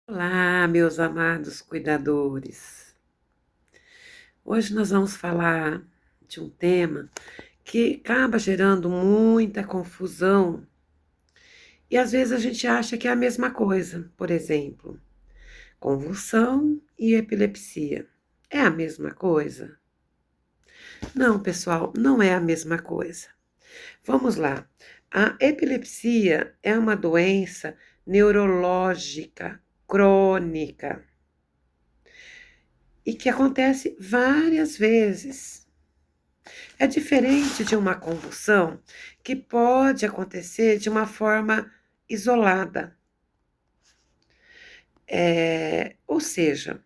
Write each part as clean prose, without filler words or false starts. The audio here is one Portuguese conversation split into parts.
Olá, meus amados cuidadores. Hoje nós vamos falar de um tema que acaba gerando muita confusão e às vezes a gente acha que é a mesma coisa. Por exemplo, convulsão e epilepsia. É a mesma coisa? Não, pessoal, não é a mesma coisa. Vamos lá. A epilepsia é uma doença neurológica crônica e que acontece várias vezes. É diferente de uma convulsão que pode acontecer de uma forma isolada. Ou seja,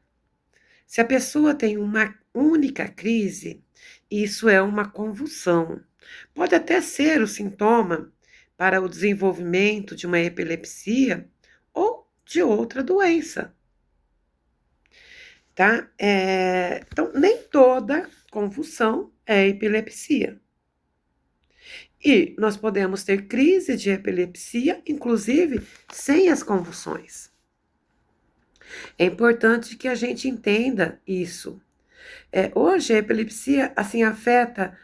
se a pessoa tem uma única crise, isso é uma convulsão. Pode até ser o sintoma para o desenvolvimento de uma epilepsia ou de outra doença, tá? Então, nem toda convulsão é epilepsia. E nós podemos ter crise de epilepsia, inclusive sem as convulsões. É importante que a gente entenda isso. Hoje a epilepsia assim afeta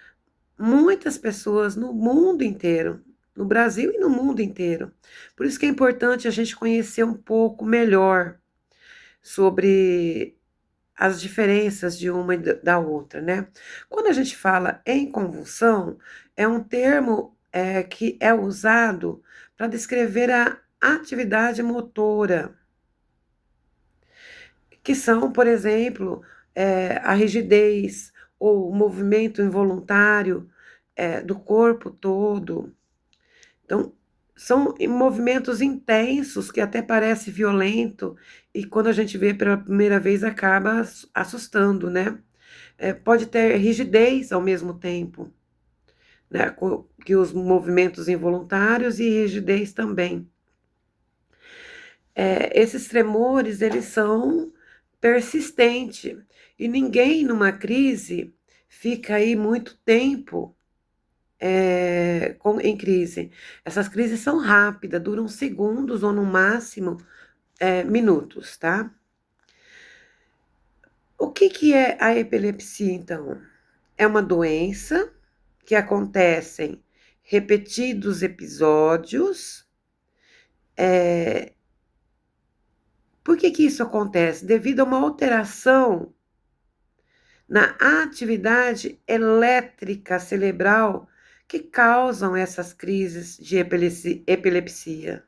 muitas pessoas no mundo inteiro, no Brasil e no mundo inteiro. Por isso que é importante a gente conhecer um pouco melhor sobre as diferenças de uma e da outra, né? Quando a gente fala em convulsão, é um termo que é usado para descrever a atividade motora, que são, por exemplo, a rigidez ou o movimento involuntário do corpo todo. Então, são movimentos intensos que até parece violento e quando a gente vê pela primeira vez acaba assustando, né? Pode ter rigidez ao mesmo tempo, né? Que os movimentos involuntários e rigidez também. Esses tremores, eles são persistentes e ninguém numa crise fica aí muito tempo em crise. Essas crises são rápidas, duram segundos ou no máximo minutos, tá? O que é a epilepsia, então? É uma doença que acontece em repetidos episódios. Por que isso acontece? Devido a uma alteração na atividade elétrica cerebral que causam essas crises de epilepsia.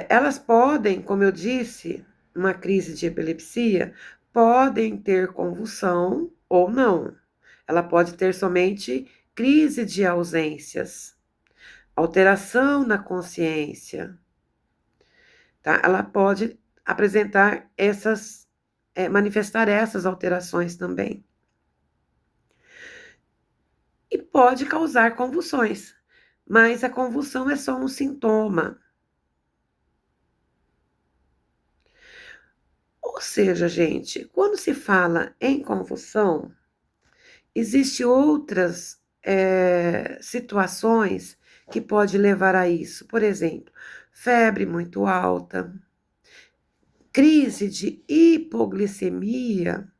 Elas podem, como eu disse, uma crise de epilepsia, podem ter convulsão ou não. Ela pode ter somente crise de ausências, alteração na consciência, tá? Ela pode apresentar manifestar essas alterações também. E pode causar convulsões, mas a convulsão é só um sintoma. Ou seja, gente, quando se fala em convulsão, existem outras situações que pode levar a isso. Por exemplo, febre muito alta, crise de hipoglicemia,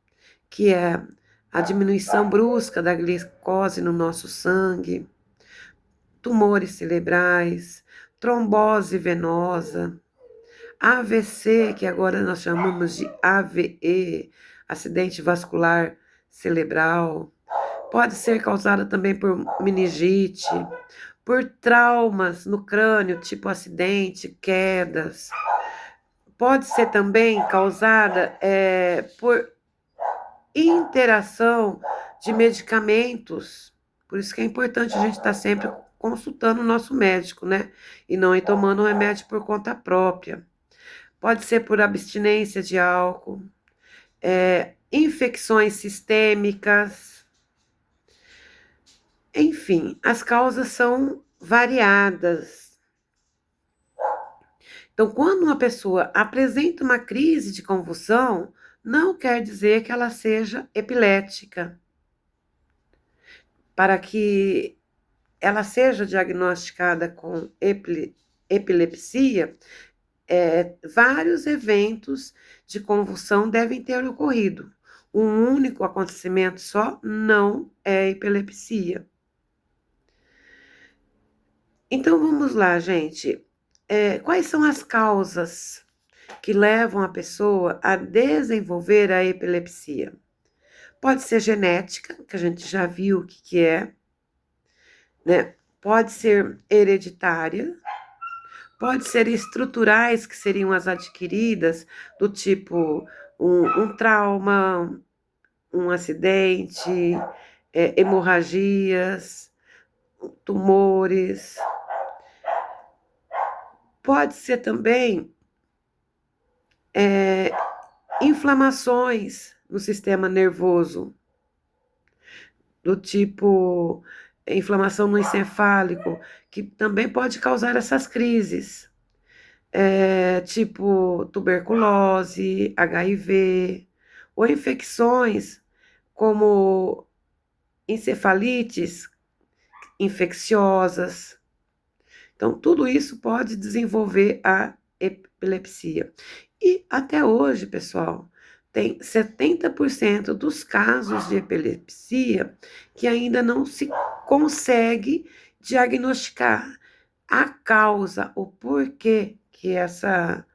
que é a diminuição brusca da glicose no nosso sangue, tumores cerebrais, trombose venosa, AVC, que agora nós chamamos de AVE, acidente vascular cerebral, pode ser causada também por meningite, por traumas no crânio, tipo acidente, quedas. Pode ser também causada por interação de medicamentos. Por isso que é importante a gente estar sempre consultando o nosso médico, né? E não ir tomando remédio por conta própria. Pode ser por abstinência de álcool, infecções sistêmicas. Enfim, as causas são variadas. Então, quando uma pessoa apresenta uma crise de convulsão, não quer dizer que ela seja epilética. Para que ela seja diagnosticada com epilepsia, vários eventos de convulsão devem ter ocorrido. Um único acontecimento só não é epilepsia. Então vamos lá, gente. Quais são as causas que levam a pessoa a desenvolver a epilepsia? Pode ser genética, que a gente já viu o que é, né? Pode ser hereditária, pode ser estruturais, que seriam as adquiridas, do tipo um trauma, um acidente, hemorragias, tumores. Pode ser também inflamações no sistema nervoso, do tipo inflamação no encefálico, que também pode causar essas crises, tipo tuberculose, HIV, ou infecções como encefalites infecciosas. Então, tudo isso pode desenvolver a epilepsia. E até hoje, pessoal, tem 70% dos casos de epilepsia que ainda não se consegue diagnosticar a causa, o porquê que essa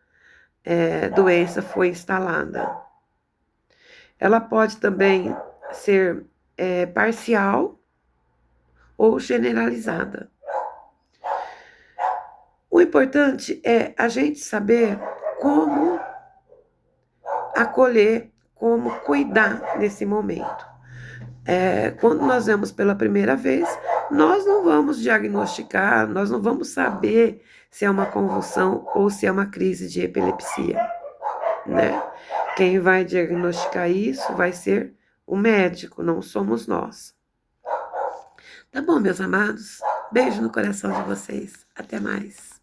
doença foi instalada. Ela pode também ser parcial ou generalizada. O importante é a gente saber como acolher, como cuidar nesse momento. Quando nós vemos pela primeira vez, nós não vamos diagnosticar, nós não vamos saber se é uma convulsão ou se é uma crise de epilepsia, né? Quem vai diagnosticar isso vai ser o médico, não somos nós. Tá bom, meus amados? Beijo no coração de vocês. Até mais.